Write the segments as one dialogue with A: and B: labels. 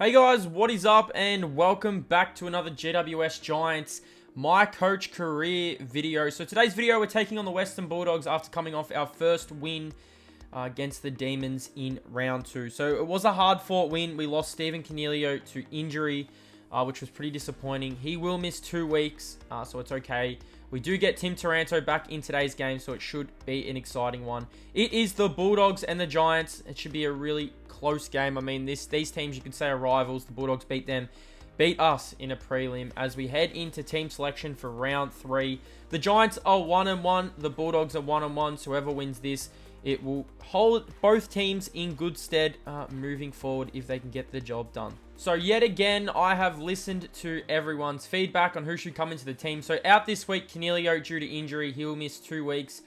A: Hey guys, what is up and welcome back to another GWS Giants MyCoach career video. So today's video we're taking on the Western Bulldogs after coming off our first win against the Demons in round 2. So it was a hard fought win. We lost Stephen Cornelio to injury, which was pretty disappointing. He will miss 2 weeks, so it's okay. We do get Tim Taranto back in today's game, so it should be an exciting one. It is the Bulldogs and the Giants. It should be a really close game. I mean, these teams you can say are rivals. The Bulldogs beat us in a prelim as we head into team selection for round 3. The Giants are 1-1. The Bulldogs are 1-1. So whoever wins this, it will hold both teams in good stead moving forward if they can get the job done. So yet again, I have listened to everyone's feedback on who should come into the team. So out this week, Cornelio due to injury, he will miss 2 weeks.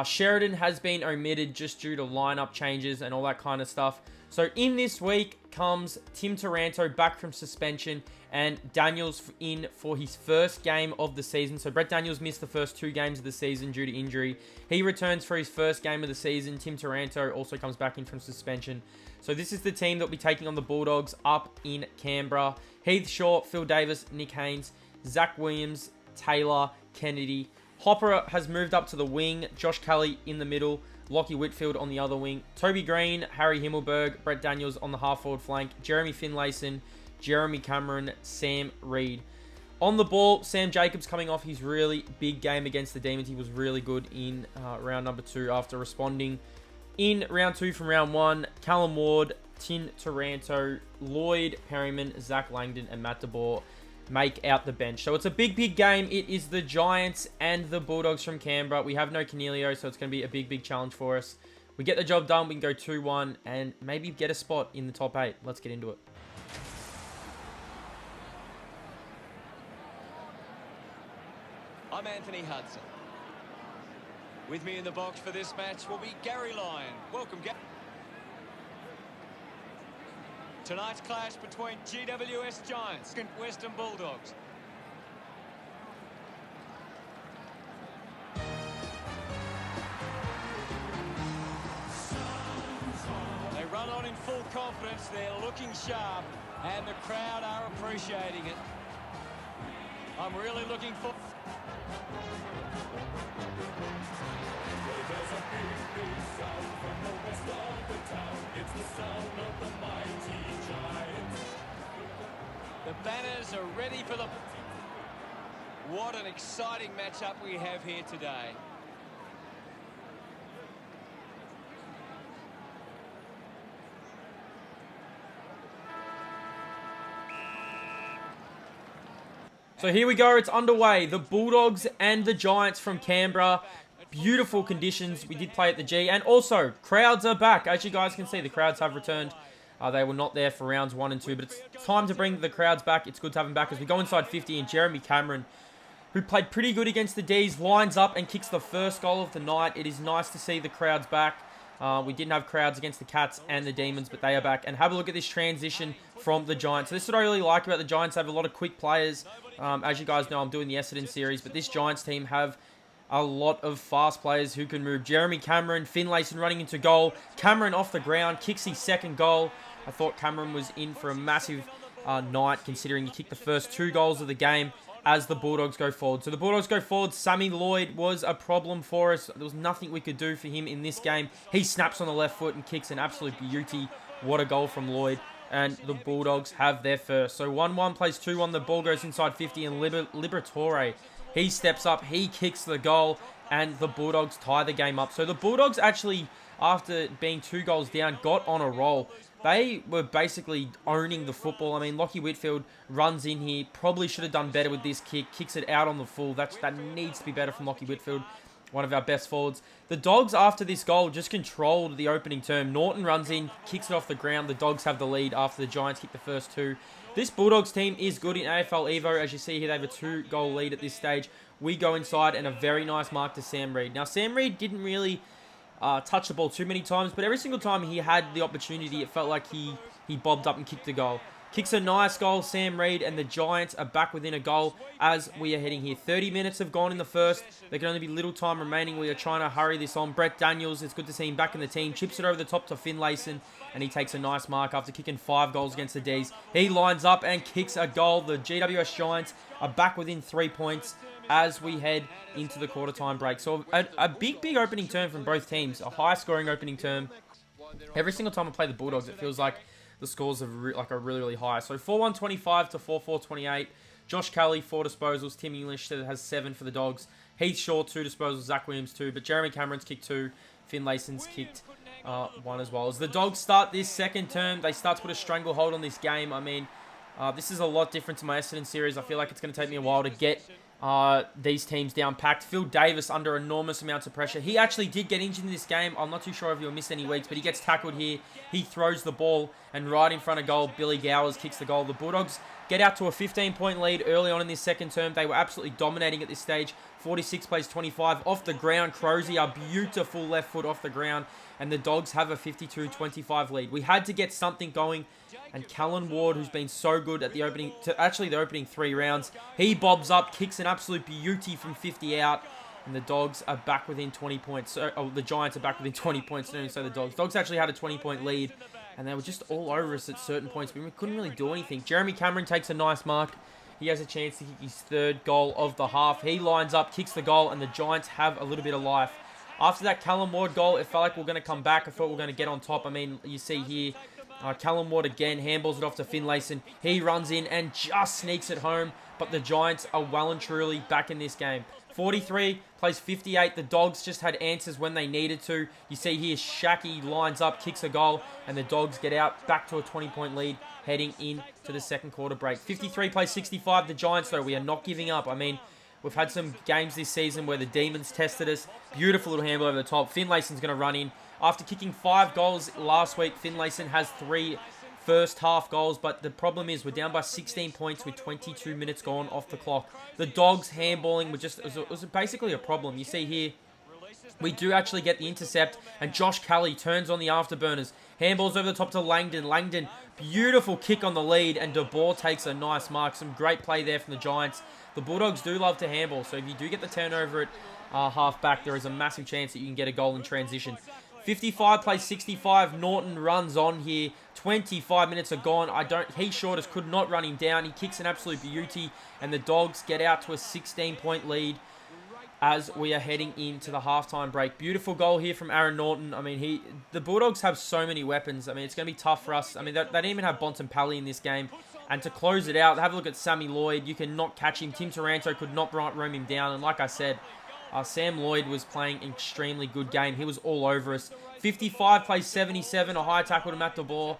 A: Sheridan has been omitted just due to lineup changes and all that kind of stuff. So in this week comes Tim Taranto back from suspension and Daniels in for his first game of the season. So Brett Daniels missed the first 2 games of the season due to injury. He returns for his first game of the season. Tim Taranto also comes back in from suspension. So this is the team that will be taking on the Bulldogs up in Canberra. Heath Shaw, Phil Davis, Nick Haynes, Zach Williams, Taylor, Kennedy. Hopper has moved up to the wing. Josh Kelly in the middle. Lockie Whitfield on the other wing. Toby Green, Harry Himmelberg, Brett Daniels on the half-forward flank. Jeremy Finlayson, Jeremy Cameron, Sam Reid. On the ball, Sam Jacobs coming off his really big game against the Demons. He was really good in round number 2 after responding in round 2 from round 1. Callum Ward, Tim Taranto, Lloyd Perryman, Zach Langdon, and Matt DeBoer make out the bench. So it's a big game. It is the Giants and the Bulldogs from Canberra. We have no Cornelio, so it's going to be a big challenge for us. We get the job done. We can go 2-1 and maybe get a spot in the top 8. Let's get into it.
B: I'm Anthony Hudson. With me in the box for this match will be Gary Lyon. Welcome, Gary. Tonight's clash between GWS Giants and Western Bulldogs. They run on in full confidence. They're looking sharp, and the crowd are appreciating it. I'm really looking for... There's a big sound from the west of the town. It's the sound of the mighty Giants. The banners are ready for the... What an exciting matchup we have here today.
A: So here we go. It's underway. The Bulldogs and the Giants from Canberra. Beautiful conditions. We did play at the G. And also, crowds are back. As you guys can see, the crowds have returned. They were not there for rounds 1 and 2. But it's time to bring the crowds back. It's good to have them back as we go inside 50. And Jeremy Cameron, who played pretty good against the Ds, lines up and kicks the first goal of the night. It is nice to see the crowds back. We didn't have crowds against the Cats and the Demons, but they are back. And have a look at this transition from the Giants. So this is what I really like about the Giants. They have a lot of quick players. As you guys know, I'm doing the Essendon series, but this Giants team have a lot of fast players who can move. Jeremy Cameron, Finlayson running into goal. Cameron off the ground, kicks his second goal. I thought Cameron was in for a massive night, considering he kicked the first 2 goals of the game as the Bulldogs go forward. So the Bulldogs go forward. Sammy Lloyd was a problem for us. There was nothing we could do for him in this game. He snaps on the left foot and kicks an absolute beauty. What a goal from Lloyd. And the Bulldogs have their first. So 1-1 plays 2-1. The ball goes inside 50 and Liberatore, he steps up. He kicks the goal and the Bulldogs tie the game up. So the Bulldogs actually, after being 2 goals down, got on a roll. They were basically owning the football. I mean, Lockie Whitfield runs in here. Probably should have done better with this kick. Kicks it out on the full. That needs to be better from Lockie Whitfield. One of our best forwards. The Dogs, after this goal, just controlled the opening term. Norton runs in, kicks it off the ground. The Dogs have the lead after the Giants kick the first 2. This Bulldogs team is good in AFL Evo. As you see here, they have a 2-goal lead at this stage. We go inside and a very nice mark to Sam Reid. Now, Sam Reid didn't really touch the ball too many times, but every single time he had the opportunity, it felt like he bobbed up and kicked the goal. Kicks a nice goal, Sam Reid, and the Giants are back within a goal as we are heading here. 30 minutes have gone in the first. There can only be little time remaining. We are trying to hurry this on. Brett Daniels, it's good to see him back in the team. Chips it over the top to Finlayson, and he takes a nice mark after kicking 5 goals against the D's. He lines up and kicks a goal. The GWS Giants are back within 3 points as we head into the quarter time break. So a big opening term from both teams. A high-scoring opening term. Every single time I play the Bulldogs, it feels like the scores are really high. So 4-1-25 to 4-4-28. Josh Kelly, 4 disposals. Tim English has 7 for the Dogs. Heath Shaw, 2 disposals. Zach Williams, 2. But Jeremy Cameron's kicked 2. Finlayson's kicked 1 as well. As the Dogs start this second term, they start to put a stranglehold on this game. I mean, this is a lot different to my Essendon series. I feel like it's going to take me a while to get these teams down packed. Phil Davis under enormous amounts of pressure. He actually did get injured in this game. I'm not too sure if he'll miss any weeks, but he gets tackled here. He throws the ball, and right in front of goal, Billy Gowers kicks the goal. The Bulldogs get out to a 15-point lead early on in this second term. They were absolutely dominating at this stage. 46 plays 25 off the ground. Crozier, a beautiful left foot off the ground, and the Dogs have a 52-25 lead. We had to get something going, and Callan Ward, who's been so good at the opening 3 rounds, he bobs up, kicks an absolute beauty from 50 out, and the Dogs are back within 20 points. The Giants are back within 20 points, so the Dogs. Dogs actually had a 20-point lead, and they were just all over us at certain points, but we couldn't really do anything. Jeremy Cameron takes a nice mark. He has a chance to kick his 3rd goal of the half. He lines up, kicks the goal, and the Giants have a little bit of life. After that Callum Ward goal, it felt like we were going to come back. I thought we were going to get on top. I mean, you see here, Callum Ward again handballs it off to Finlayson. He runs in and just sneaks it home, but the Giants are well and truly back in this game. 43 plays 58. The Dogs just had answers when they needed to. You see here, Shaki lines up, kicks a goal, and the Dogs get out back to a 20-point lead heading into the second quarter break. 53 plays 65. The Giants, though, we are not giving up. I mean, we've had some games this season where the Demons tested us. Beautiful little handball over the top. Finlayson's going to run in. After kicking 5 goals last week, Finlayson has 3 first half goals, but the problem is we're down by 16 points with 22 minutes gone off the clock. The Dogs handballing was basically a problem. You see here, we do actually get the intercept, and Josh Kelly turns on the afterburners. Handballs over the top to Langdon. Langdon, beautiful kick on the lead, and De Boer takes a nice mark. Some great play there from the Giants. The Bulldogs do love to handball, so if you do get the turnover at half back, there is a massive chance that you can get a goal in transition. 55 plays 65. Norton runs on here. 25 minutes are gone. Heath Shorters could not run him down. He kicks an absolute beauty, and the Dogs get out to a 16-point lead as we are heading into the halftime break. Beautiful goal here from Aaron Norton. I mean, the Bulldogs have so many weapons. I mean, it's going to be tough for us. I mean, they didn't even have Bontempelli in this game. And to close it out, have a look at Sammy Lloyd. You cannot catch him. Tim Taranto could not roam him down. And like I said, Sam Lloyd was playing an extremely good game. He was all over us. 55 plays 77. A high tackle to Matt De Boer.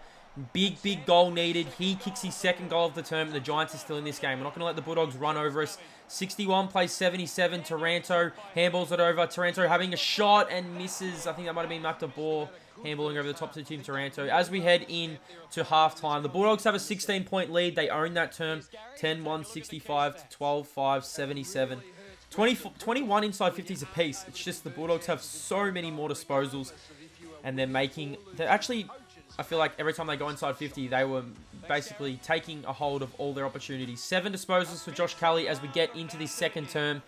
A: Big goal needed. He kicks his 2nd goal of the term, and the Giants are still in this game. We're not going to let the Bulldogs run over us. 61 plays 77. Taranto handballs it over. Taranto having a shot and misses. I think that might have been Matt De Boer handballing over the top to Tim Taranto. As we head in to halftime, the Bulldogs have a 16-point lead. They own that term. 10-1, 65 to 12-5, 77. 21 inside 50s apiece. It's just the Bulldogs have so many more disposals, and they're actually, I feel like every time they go inside 50, they were basically taking a hold of all their opportunities. 7 disposals for Josh Kelly as we get into this second term.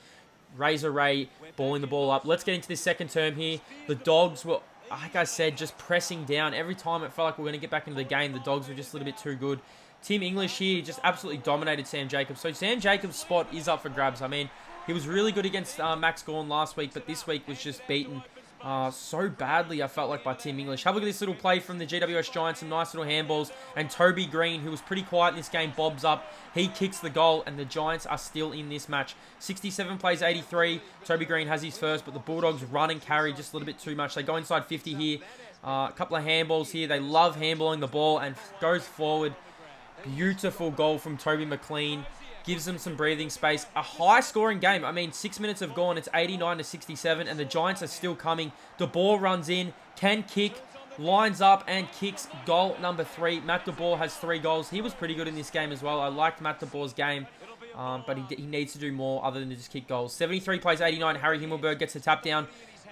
A: Razor Ray balling the ball up. Let's get into this second term here. The Dogs were, like I said, just pressing down. Every time it felt like we were going to get back into the game, the Dogs were just a little bit too good. Tim English here just absolutely dominated Sam Jacobs. So Sam Jacobs' spot is up for grabs. I mean, he was really good against Max Gawn last week, but this week was just beaten so badly, I felt like, by Tim English. Have a look at this little play from the GWS Giants, some nice little handballs, and Toby Green, who was pretty quiet in this game, bobs up. He kicks the goal, and the Giants are still in this match. 67 plays 83. Toby Green has his first, but the Bulldogs run and carry just a little bit too much. They go inside 50 here. A couple of handballs here. They love handballing the ball and goes forward. Beautiful goal from Toby McLean. Gives them some breathing space. A high-scoring game. I mean, 6 minutes have gone. It's 89 to 67, and the Giants are still coming. De Boer runs in, can kick, lines up, and kicks goal number 3. Matt De Boer has 3 goals. He was pretty good in this game as well. I liked Matt De Boer's game, but he needs to do more other than to just kick goals. 73 plays 89. Harry Himmelberg gets the tap down.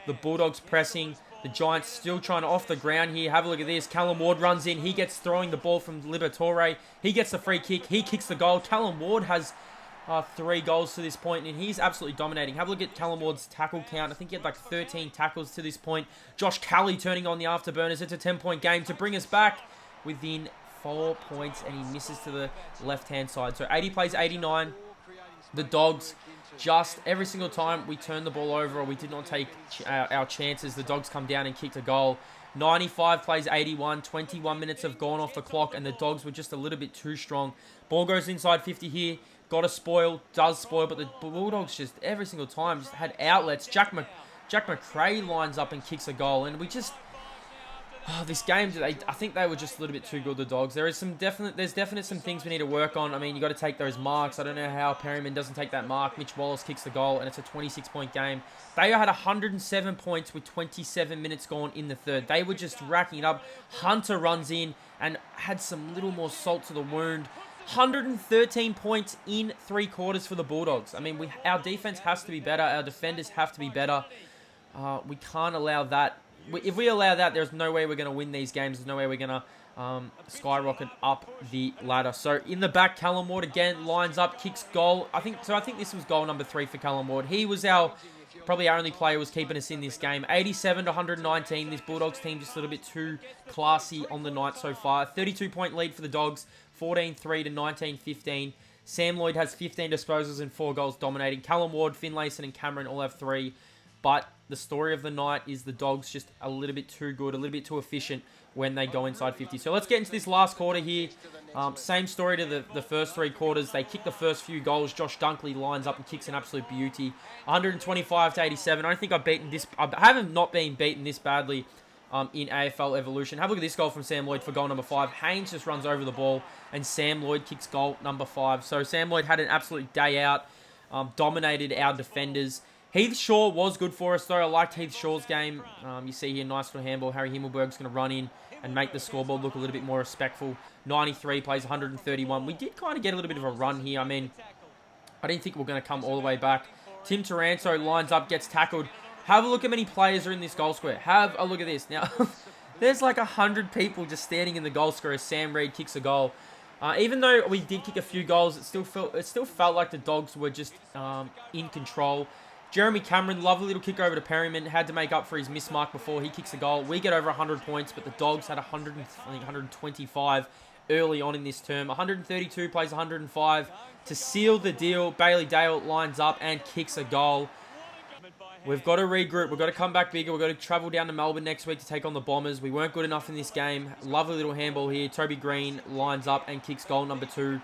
A: The Bulldogs pressing. The Giants still trying to off the ground here. Have a look at this. Callum Ward runs in. He gets throwing the ball from Liberatore. He gets the free kick. He kicks the goal. Callum Ward has 3 goals to this point, and he's absolutely dominating. Have a look at Callum Ward's tackle count. I think he had like 13 tackles to this point. Josh Kelly turning on the afterburners. It's a 10-point game to bring us back within 4 points, and he misses to the left-hand side. So 80 plays 89. The Dogs, just every single time we turned the ball over or we did not take our chances, the Dogs come down and kicked a goal. 95 plays 81. 21 minutes have gone off the clock, and the Dogs were just a little bit too strong. Ball goes inside 50 here. Got a spoil, does spoil, but the Bulldogs just every single time just had outlets. Jack McRae lines up and kicks a goal, and we just... this game, I think they were just a little bit too good, the Dogs. There's definitely some things we need to work on. I mean, you got to take those marks. I don't know how Perryman doesn't take that mark. Mitch Wallace kicks the goal, and it's a 26-point game. They had 107 points with 27 minutes gone in the third. They were just racking it up. Hunter runs in and had some little more salt to the wound. 113 points in 3 quarters for the Bulldogs. I mean, our defense has to be better. Our defenders have to be better. We can't allow that. If we allow that, there's no way we're going to win these games. There's no way we're going to skyrocket up the ladder. So in the back, Callum Ward again lines up, kicks goal. I think this was goal number 3 for Callum Ward. He was probably our only player who was keeping us in this game. 87 to 119. This Bulldogs team just a little bit too classy on the night so far. 32-point lead for the Dogs. 14-3 to 19-15. Sam Lloyd has 15 disposals and 4 goals dominating. Callum Ward, Finlayson, and Cameron all have 3. But the story of the night is the Dogs just a little bit too good, a little bit too efficient when they go inside 50. So let's get into this last quarter here. Same story to the first 3 quarters. They kick the first few goals. Josh Dunkley lines up and kicks an absolute beauty. 125 to 87. I don't think I haven't not been beaten this badly in AFL Evolution. Have a look at this goal from Sam Lloyd for goal number 5. Haynes just runs over the ball, and Sam Lloyd kicks goal number 5. So Sam Lloyd had an absolute day out, dominated our defenders. Heath Shaw was good for us, though. I liked Heath Shaw's game. You see here, nice little handball. Harry Himmelberg's going to run in and make the scoreboard look a little bit more respectful. 93 plays 131. We did kind of get a little bit of a run here. I mean, I didn't think we were going to come all the way back. Tim Taranto lines up, gets tackled. Have a look at how many players are in this goal square. Have a look at this. Now, there's like 100 people just standing in the goal square as Sam Reid kicks a goal. Even though we did kick a few goals, it still felt like the Dogs were just in control. Jeremy Cameron, lovely little kick over to Perryman. Had to make up for his miss mark before he kicks a goal. We get over 100 points, but the Dogs had 125 early on in this term. 132 plays 105 to seal the deal. Bailey Dale lines up and kicks a goal. We've got to regroup. We've got to come back bigger. We've got to travel down to Melbourne next week to take on the Bombers. We weren't good enough in this game. Lovely little handball here. Toby Green lines up and kicks goal number 2.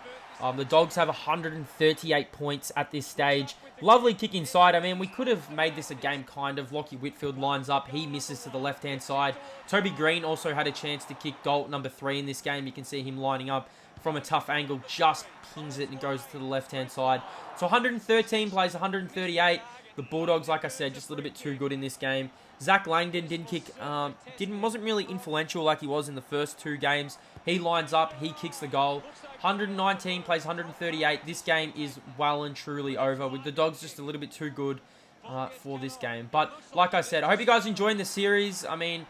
A: The Dogs have 138 points at this stage. Lovely kick inside. I mean, we could have made this a game kind of. Lockie Whitfield lines up. He misses to the left-hand side. Toby Green also had a chance to kick goal number 3 in this game. You can see him lining up from a tough angle. Just pings it and goes to the left-hand side. So 113 plays 138. The Bulldogs, like I said, just a little bit too good in this game. Zach Langdon wasn't really influential like he was in the first 2 games. He lines up, he kicks the goal. 119 plays 138. This game is well and truly over, with the Dogs just a little bit too good for this game. But like I said, I hope you guys are enjoying the series. I mean,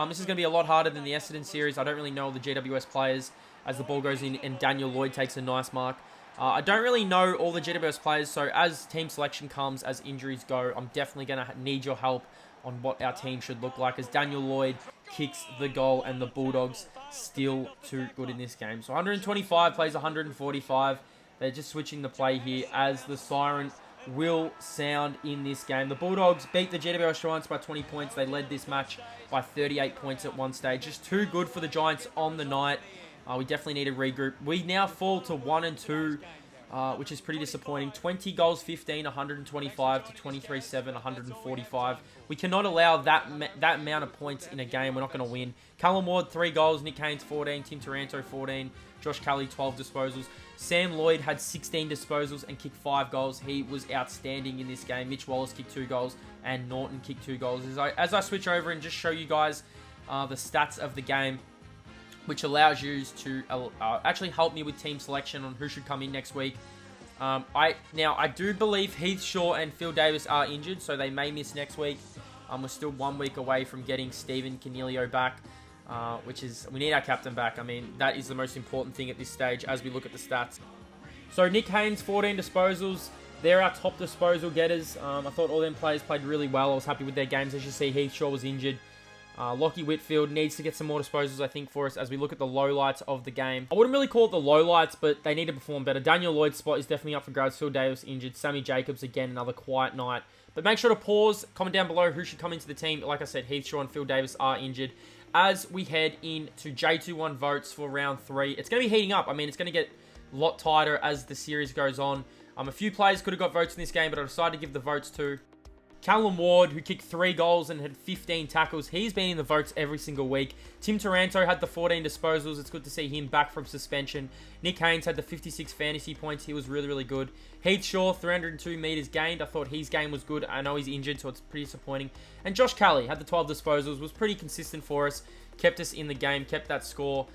A: this is going to be a lot harder than the Essendon series. I don't really know all the GWS players as the ball goes in and Daniel Lloyd takes a nice mark. I don't really know all the GWS players, so as team selection comes, as injuries go, I'm definitely going to need your help on what our team should look like, as Daniel Lloyd kicks the goal and the Bulldogs still too good in this game. So 125 plays 145. They're just switching the play here as the siren will sound in this game. The Bulldogs beat the GWS Giants by 20 points. They led this match by 38 points at one stage. Just too good for the Giants on the night. We definitely need to regroup. We now fall to 1-2, which is pretty disappointing. 20 goals, 15, 125 to 23-7, 145. We cannot allow that amount of points in a game. We're not going to win. Callum Ward, 3 goals. Nick Haynes, 14. Tim Taranto, 14. Josh Kelly, 12 disposals. Sam Lloyd had 16 disposals and kicked 5 goals. He was outstanding in this game. Mitch Wallace kicked 2 goals and Norton kicked 2 goals. As I switch over and just show you guys the stats of the game, which allows you to actually help me with team selection on who should come in next week. I do believe Heath Shaw and Phil Davis are injured, so they may miss next week. We're still 1 week away from getting Stephen Canelio back, which is, we need our captain back. I mean, that is the most important thing at this stage as we look at the stats. So Nick Haynes, 14 disposals. They're our top disposal getters. I thought all them players played really well. I was happy with their games. As you see, Heath Shaw was injured. Lockie Whitfield needs to get some more disposals, I think, for us as we look at the lowlights of the game. I wouldn't really call it the lowlights, but they need to perform better. Daniel Lloyd's spot is definitely up for grabs. Phil Davis injured. Sammy Jacobs, again, another quiet night. But make sure to pause, comment down below who should come into the team. Like I said, Heath Shaw and Phil Davis are injured. As we head into J21 votes for round 3, it's going to be heating up. I mean, it's going to get a lot tighter as the series goes on. A few players could have got votes in this game, but I decided to give the votes to Callum Ward, who kicked 3 goals and had 15 tackles. He's been in the votes every single week. Tim Taranto had the 14 disposals. It's good to see him back from suspension. Nick Haynes had the 56 fantasy points. He was really, really good. Heath Shaw, 302 metres gained. I thought his game was good. I know he's injured, so it's pretty disappointing. And Josh Kelly had the 12 disposals. Was pretty consistent for us. Kept us in the game. Kept that score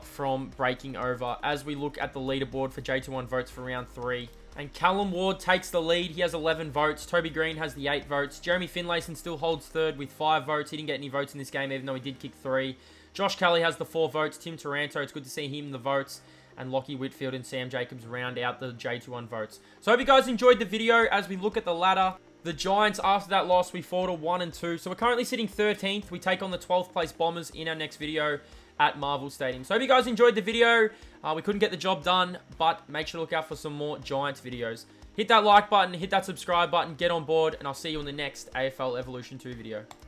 A: from breaking over as we look at the leaderboard for J21 votes for round 3. And Callum Ward takes the lead. He has 11 votes. Toby Green has the 8 votes. Jeremy Finlayson still holds third with 5 votes. He didn't get any votes in this game, even though he did kick 3. Josh Kelly has the 4 votes. Tim Taranto, it's good to see him in the votes. And Lockie Whitfield and Sam Jacobs round out the J21 votes. So I hope you guys enjoyed the video as we look at the ladder. The Giants, after that loss, we fall to 1 and 2. So we're currently sitting 13th. We take on the 12th place Bombers in our next video at Marvel Stadium. So I hope you guys enjoyed the video. We couldn't get the job done, but make sure to look out for some more Giants videos. Hit that like button, hit that subscribe button, get on board, and I'll see you in the next AFL Evolution 2 video.